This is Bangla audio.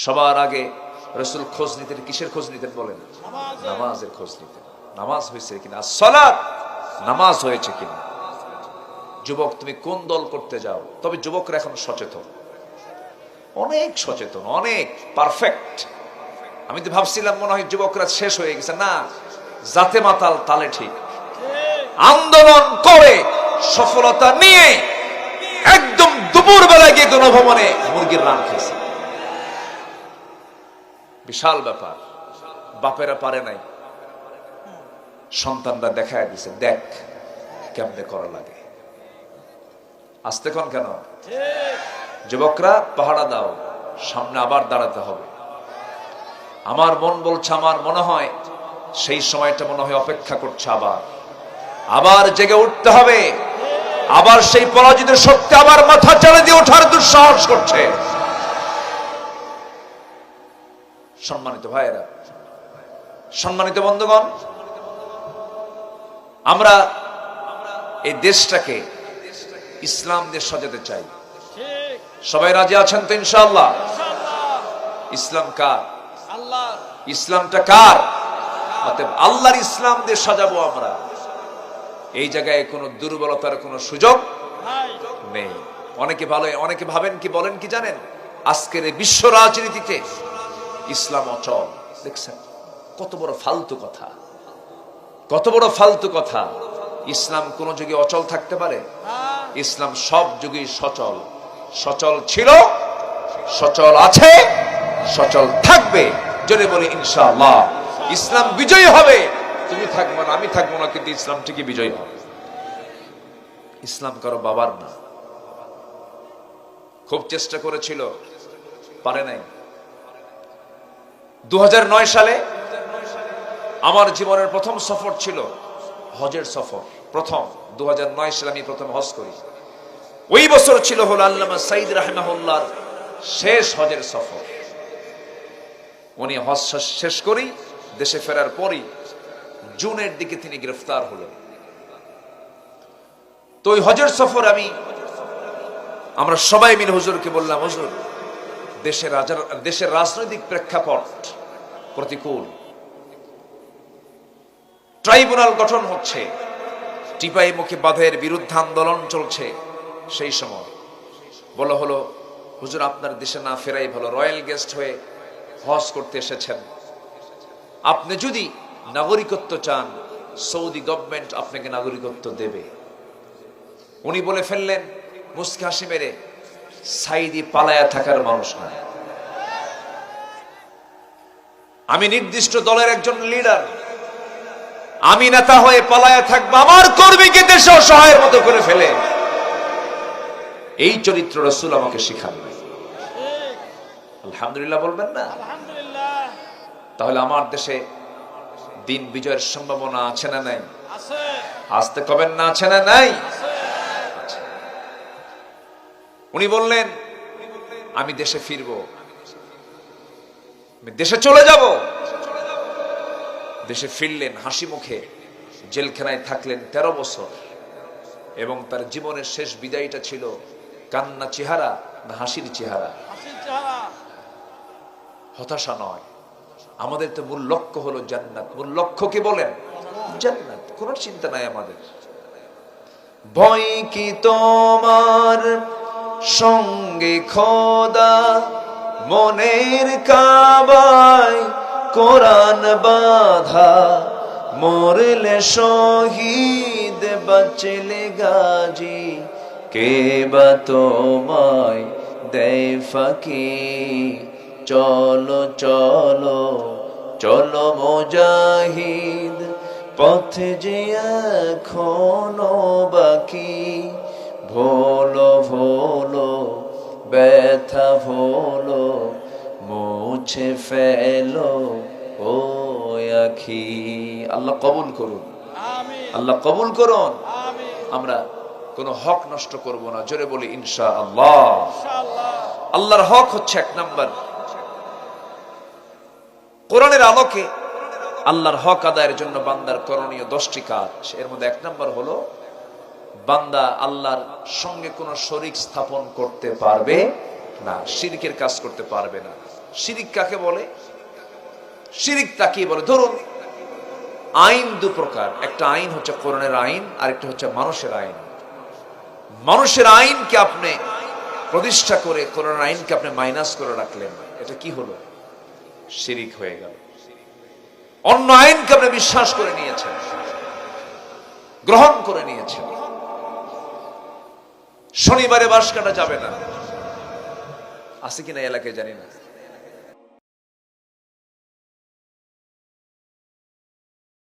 সবার আগে রাসূল খোঁজ নিতেন, কিসের খোঁজ নিতেন বলেন? নামাজের খোঁজ নিতেন। নামাজ হয়েছে কিনা, সালাত নামাজ হয়েছে কিনা। যুবক, তুমি কোন দল করতে যাও? তবে যুবকরা এখন সচেতন, অনেক সচেতন, অনেক পারফেক্ট। আমি তো ভাবছিলাম মনে হয় যুবকরা শেষ হয়ে গেছে, না, জাতে মাতাল তালে ঠিক। আন্দোলন করে সফলতা নিয়ে একদম দুপুর বেলায় গিয়ে গণভবনে মুরগির রান খেয়েছে। বিশাল ব্যাপার। বাপেরা পারে নাই, সন্তানরা দেখায় দিছে, দেখ কেমনে করা লাগে। আসতে কোন কেন? যুবকরা পাহারা দাও, সামনে আবার দাঁড়াতে হবে। আমার মন বলছে, আমার মনে হয় সেই সময়টা মনে হয় অপেক্ষা করছে। আবার জেগে উঠতে হবে। আবার সেই পরাজিত শক্তি আবার মাথা চালে দিয়ে ওঠার দুঃসাহস করছে। সম্মানিত ভাইয়েরা, সম্মানিত বন্ধুগণ, আমরা এই দেশটাকে ইসলাম দেশ সাজাতে চাই। সবাই রাজি আছেন তো? ইনশাআল্লাহ। ইসলাম কার? আল্লাহ। ইসলামটা কার? অতএব আল্লাহর ইসলাম দেশ সাজাবো আমরা। এই জায়গায় কোনো দুর্বলতার কোনো সুযোগ নেই। অনেকে ভাবেন কি, বলেন কি জানেন, আজকের এই বিশ্ব রাজনীতিতে ইসলাম অচল। দেখছেন কত বড় ফালতু কথা, কত বড় ফালতু কথা। ইসলাম কোন যুগে অচল থাকতে পারে? ইসলাম সব যুগেই সচল। সচল ছিল, সচল আছে, সচল থাকবে। যদি বলি ইনশাআল্লাহ, ইসলাম বিজয়ী হবে। তুমি থাকবে না, আমি থাকবো না, কিন্তু ইসলাম ঠিকই বিজয়ী হবে। ইসলাম কারো বাবার না। খুব চেষ্টা করেছিল, পারে নাই। 2009 সালে আমার জীবনের প্রথম সফর ছিল হজের সফর। প্রথম 2009 সালে আমি প্রথম হজ করি। ওই বছর ছিল হল আল্লামা সাইদ রাহিমাহুল্লাহর শেষ হজের সফর। উনি হজ শেষ করি দেশে ফেরার পরই জুনের দিকে তিনি গ্রেফতার হলেন। তো ওই হজের সফর আমরা সবাই মিলে হুজুরকে বললাম, হুজুর দেশের রাজনৈতিক প্রেক্ষাপট প্রতিকূল, ট্রাইব্যুনাল গঠন হচ্ছে, টিপাই মুখে বাঁধের বিরুদ্ধে আন্দোলন চলছে। সেই সময় বলা হলো, হুজুর আপনার দেশে না ফেরাই ভালো, রয়্যাল গেস্ট হয়ে হজ করতে এসেছেন, আপনি যদি নাগরিকত্ব চান সৌদি গভর্নমেন্ট আপনাকে নাগরিকত্ব দেবে। উনি বলে ফেললেন মুস্কি হাসি মেরে, সাইদি পালায়া থাকার মানুষ না। আমি নির্দিষ্ট দলের একজন লিডার, আমি নেতা হয়ে পালায়া থাকবো, আমার কর্মীকে দেশে অসহায়ের মতো করে ফেলে। এই চরিত্র রাসূল আমাকে শিখান। আলহামদুলিল্লাহ বলবেন না? তাহলে আমার দেশে দিন বিজয়ের সম্ভাবনা আছে না নাই? আসতে কবেন না, আছে না নাই? উনি বললেন আমি দেশে ফিরবো, আমি দেশে চলে যাব। দেশে ফিরলেন হাসি মুখে, জেলখানায় থাকলেন 13 বছর, এবং তার জীবনের শেষ বিদায়টা ছিল কান্না চেহারা না হাসির চেহারা? হতাশা নয়। আমাদের তো মূল লক্ষ্য হলো জান্নাত। মূল লক্ষ্য কি বলেন? জান্নাত। কোন চিন্তা নাই আমাদের। ভয় কি তোমার সঙ্গে খোদা, মনের কাবায় কোরআন বাঁধা, মরলে শহীদ বাঁচলে গাজী, কে বা তোমায় দেয় ফাঁকি। চলো চলো চলো মুজাহিদ, পথে যে এখনো বাকি। ভোলো ভোলো ব্যথা ভোলো, মুছে ফেলো ও আখি। আল্লাহ কবুল করুন, আল্লাহ কবুল করুন। আমরা কোনো হক নষ্ট করব না। জোরে বলি ইনশাআল্লাহ। আল্লাহর হক হচ্ছে 1 নাম্বার, কোরআনের আলোকে আল্লাহর হক আদায়ের জন্য বান্দার করণীয় 10টি কাজ। এর মধ্যে 1 নাম্বার হলো বান্দা আল্লাহর সঙ্গে কোনো শরীক স্থাপন করতে পারবে না, শিরকের কাজ করতে পারবে না। শিরিক কাকে বলে? শিরিক তাকে বলে, ধরুন আইন 2 প্রকার, একটা আইন হচ্ছে কোরআনের আইন, আর একটা হচ্ছে মানুষের আইন। মানুষের আইনকে আপনি প্রতিষ্ঠা করে কোরআনের আইনকে আপনি মাইনাস করে রাখলেন, এটা কি হলো? শিরিক হয়ে গেল। অন্য আইনকে আপনি বিশ্বাস করে নিয়েছেন, গ্রহণ করে নিয়েছেন। শনিবারে বাঁশ কাটা যাবে না, আছে কিনা এলাকায় জানি না।